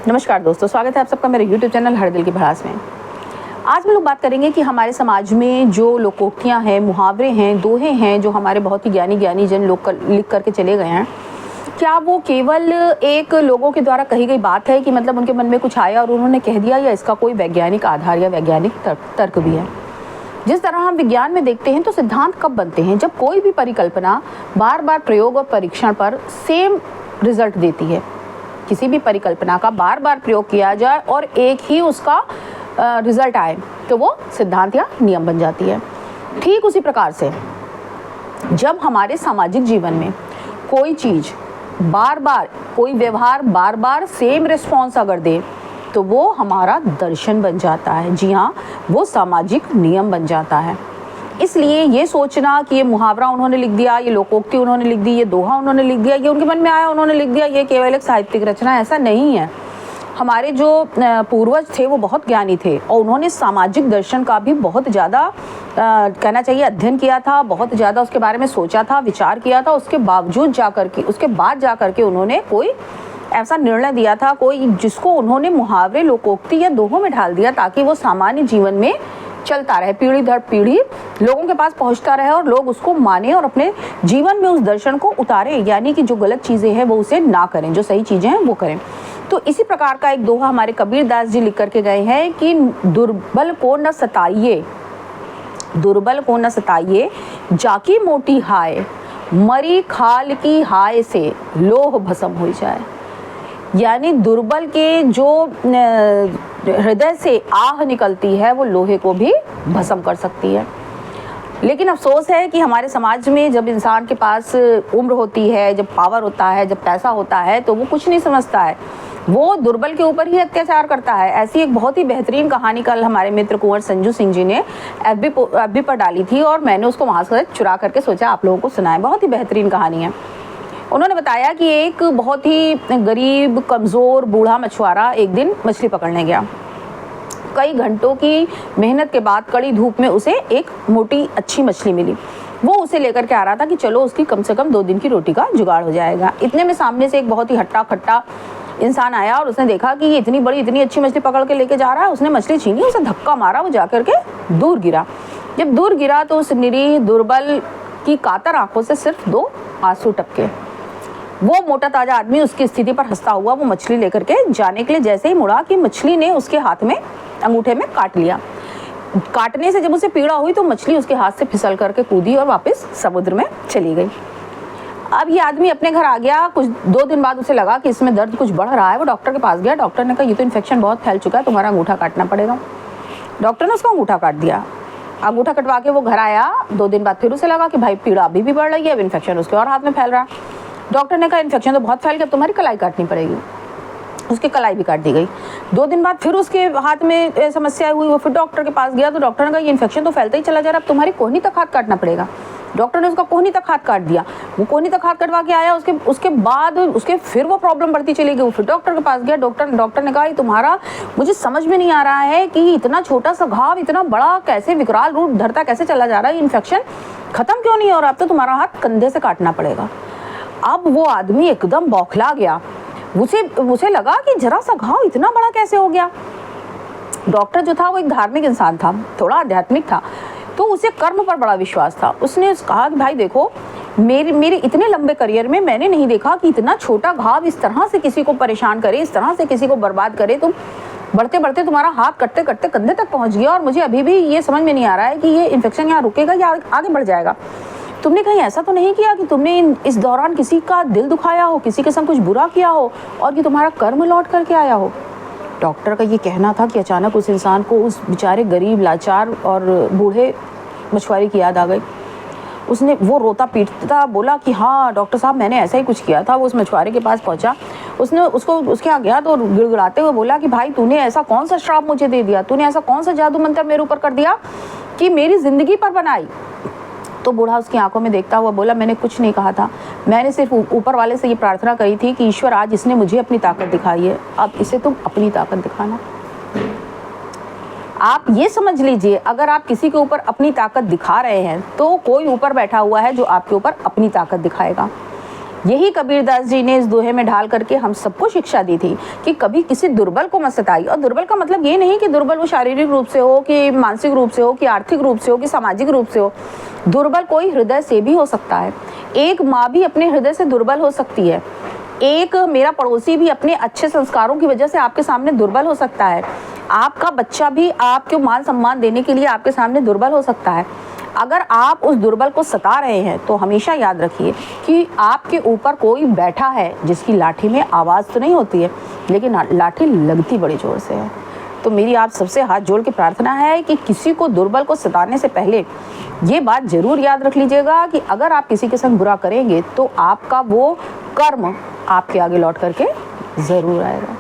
नमस्कार दोस्तों, स्वागत है आप सबका मेरे YouTube चैनल हर दिल की भड़ास में। आज हम लोग बात करेंगे कि हमारे समाज में जो लोकोक्तियाँ हैं, मुहावरे हैं, दोहे हैं जो हमारे बहुत ही ज्ञानी जन लोग लिख करके चले गए हैं, क्या वो केवल एक लोगों के द्वारा कही गई बात है कि मतलब उनके मन में कुछ आया और उन्होंने कह दिया, या इसका कोई वैज्ञानिक आधार या वैज्ञानिक तर्क भी है? जिस तरह हम विज्ञान में देखते हैं तो सिद्धांत कब बनते हैं? जब कोई भी परिकल्पना बार बार प्रयोग और परीक्षण पर सेम रिजल्ट देती है। किसी भी परिकल्पना का बार बार प्रयोग किया जाए और एक ही उसका रिजल्ट आए तो वो सिद्धांत या नियम बन जाती है। ठीक उसी प्रकार से जब हमारे सामाजिक जीवन में कोई चीज़ बार बार, कोई व्यवहार बार बार सेम रिस्पॉन्स अगर दे तो वो हमारा दर्शन बन जाता है। जी हाँ, वो सामाजिक नियम बन जाता है। इसलिए ये सोचना कि ये मुहावरा उन्होंने लिख दिया, ये लोकोक्ति उन्होंने लिख दी, ये दोहा उन्होंने लिख दिया, ये उनके मन में आया उन्होंने लिख दिया, ये केवल एक साहित्यिक रचना, ऐसा नहीं है। हमारे जो पूर्वज थे वो बहुत ज्ञानी थे और उन्होंने सामाजिक दर्शन का भी बहुत ज़्यादा कहना चाहिए अध्ययन किया था, बहुत ज़्यादा उसके बारे में सोचा था, विचार किया था। उसके बाद जा करके उन्होंने कोई ऐसा निर्णय दिया था, कोई जिसको उन्होंने मुहावरे, लोकोक्ति या दोहों में ढाल दिया ताकि वो सामान्य जीवन में चलता रहे, पीढ़ी दर पीढ़ी लोगों के पास पहुंचता रहे और लोग उसको माने और अपने जीवन में उस दर्शन को उतारे, यानी कि जो गलत चीज़ें हैं वो उसे ना करें, जो सही चीज़ें हैं वो करें। तो इसी प्रकार का एक दोहा हमारे कबीर दास जी लिख करके गए हैं कि दुर्बल को न सताइए जाकी मोटी हाय, मरी खाल की हाय से लोह भस्म हो जाए। यानी दुर्बल के जो हृदय से आह निकलती है वो लोहे को भी भस्म कर सकती है। लेकिन अफसोस है कि हमारे समाज में जब इंसान के पास उम्र होती है, जब पावर होता है, जब पैसा होता है तो वो कुछ नहीं समझता है, वो दुर्बल के ऊपर ही अत्याचार करता है। ऐसी एक बहुत ही बेहतरीन कहानी कल हमारे मित्र कुंवर संजू सिंह जी ने FB पर डाली थी और मैंने उसको वहाँ से चुरा करके सोचा आप लोगों को सुनाएं। बहुत ही बेहतरीन कहानी है। उन्होंने बताया कि एक बहुत ही गरीब, कमज़ोर, बूढ़ा मछुआरा एक दिन मछली पकड़ने गया। कई घंटों की मेहनत के बाद कड़ी धूप में उसे एक मोटी अच्छी मछली मिली। वो उसे लेकर के आ रहा था कि चलो उसकी कम से कम 2 दिन की रोटी का जुगाड़ हो जाएगा। इतने में सामने से एक बहुत ही हट्टा खट्टा इंसान आया और उसने देखा कि ये इतनी बड़ी, इतनी अच्छी मछली पकड़ के लेके जा रहा है। उसने मछली छीनी, उसे धक्का मारा, वो जा करके दूर गिरा। जब दूर गिरा तो उस निरीह दुर्बल की कातर आंखों से सिर्फ 2 आंसू टपके। वो मोटा ताजा आदमी उसकी स्थिति पर हंसता हुआ वो मछली लेकर के जाने के लिए जैसे ही मुड़ा कि मछली ने उसके हाथ में, अंगूठे में काट लिया। काटने से जब उसे पीड़ा हुई तो मछली उसके हाथ से फिसल करके कूदी और वापस समुद्र में चली गई। अब ये आदमी अपने घर आ गया। कुछ 2 दिन बाद उसे लगा कि इसमें दर्द कुछ बढ़ रहा है। वो डॉक्टर के पास गया। डॉक्टर ने कहा ये तो इन्फेक्शन बहुत फैल चुका है, तुम्हारा अंगूठा काटना पड़ेगा। डॉक्टर ने उसका अंगूठा काट दिया। अंगूठा कटवा के वो घर आया। 2 दिन बाद फिर उसे लगा कि भाई पीड़ा अभी भी बढ़ रही है, अब इन्फेक्शन उसके और हाथ में फैल रहा है। डॉक्टर ने कहा इन्फेक्शन तो बहुत फैल गया, तुम्हारी कलाई काटनी पड़ेगी। उसकी कलाई भी काट दी गई। 2 दिन बाद फिर उसके हाथ में समस्या हुई। वो फिर डॉक्टर के पास गया तो डॉक्टर ने कहा ये इन्फेक्शन तो फैलता ही चला जा रहा है, अब तुम्हारी कोहनी तक हाथ काटना पड़ेगा। डॉक्टर ने उसका कोहनी तक हाथ काट दिया। वो कोहनी तक हाथ कटवा के आया। उसके बाद उसके फिर वो प्रॉब्लम बढ़ती चली गई। वो फिर डॉक्टर के पास गया। डॉक्टर ने कहा ये तुम्हारा, मुझे समझ में नहीं आ रहा है कि इतना छोटा सा घाव इतना बड़ा कैसे विकराल रूप धरता कैसे चला जा रहा है, इन्फेक्शन खत्म क्यों नहीं हो रहा, अब तो तुम्हारा हाथ कंधे से काटना पड़ेगा। अब वो आदमी एकदम बौखला गया। उसे लगा कि जरा सा घाव इतना बड़ा कैसे हो गया। डॉक्टर जो था वो एक धार्मिक इंसान था, थोड़ा आध्यात्मिक था, तो उसे कर्म पर बड़ा विश्वास था। उसने कहा कि भाई देखो, मेरे इतने लंबे करियर में मैंने नहीं देखा कि इतना छोटा घाव इस तरह से किसी को परेशान करे, इस तरह से किसी को बर्बाद करे। तुम बढ़ते बढ़ते तुम्हारा हाथ कटते कटते कंधे तक पहुंच गया और मुझे अभी भी ये समझ में नहीं आ रहा है कि ये इन्फेक्शन यहाँ रुकेगा या आगे बढ़ जाएगा। तुमने कहीं ऐसा तो नहीं किया कि तुमने इस दौरान किसी का दिल दुखाया हो, किसी के संग कुछ बुरा किया हो और कि तुम्हारा कर्म लौट करके आया हो? डॉक्टर का ये कहना था कि अचानक उस इंसान को उस बेचारे गरीब, लाचार और बूढ़े मछुआरे की याद आ गई। उसने वो रोता पीटता बोला कि हाँ डॉक्टर साहब मैंने ऐसा ही कुछ किया था। वो उस मछुआरे के पास पहुंचा। उसने उसके यहाँ गया तो गिड़गिड़ाते हुए बोला कि भाई तूने ऐसा कौन सा श्राप मुझे दे दिया, तूने ऐसा कौन सा जादू मंत्र मेरे ऊपर कर दिया कि मेरी जिंदगी पर बनाई। तो बूढ़ा उसकी आंखों में देखता हुआ बोला मैंने कुछ नहीं कहा था, मैंने सिर्फ ऊपर वाले से ये प्रार्थना करी थी कि ईश्वर आज इसने मुझे अपनी ताकत दिखाई है, अब इसे तुम अपनी ताकत दिखाना। आप ये समझ लीजिए, अगर आप किसी के ऊपर अपनी ताकत दिखा रहे हैं तो कोई ऊपर बैठा हुआ है जो आपके ऊपर अपनी ताकत दिखाएगा। यही कबीरदास जी ने इस दोहे में ढाल करके हम सबको शिक्षा दी थी कि कभी किसी दुर्बल को मत सताइए। और दुर्बल का मतलब ये नहीं कि दुर्बल वो शारीरिक रूप से हो, कि मानसिक रूप से हो, कि आर्थिक रूप से हो, कि सामाजिक रूप से हो। दुर्बल कोई हृदय से भी हो सकता है। एक माँ भी अपने हृदय से दुर्बल हो सकती है। एक मेरा पड़ोसी भी अपने अच्छे संस्कारों की वजह से आपके सामने दुर्बल हो सकता है। आपका बच्चा भी आपको मान सम्मान देने के लिए आपके सामने दुर्बल हो सकता है। अगर आप उस दुर्बल को सता रहे हैं तो हमेशा याद रखिए कि आपके ऊपर कोई बैठा है जिसकी लाठी में आवाज़ तो नहीं होती है, लेकिन लाठी लगती बड़ी ज़ोर से है। तो मेरी आप सबसे हाथ जोड़ के प्रार्थना है कि किसी को दुर्बल को सताने से पहले ये बात ज़रूर याद रख लीजिएगा कि अगर आप किसी के संग बुरा करेंगे तो आपका वो कर्म आपके आगे लौट करके ज़रूर आएगा।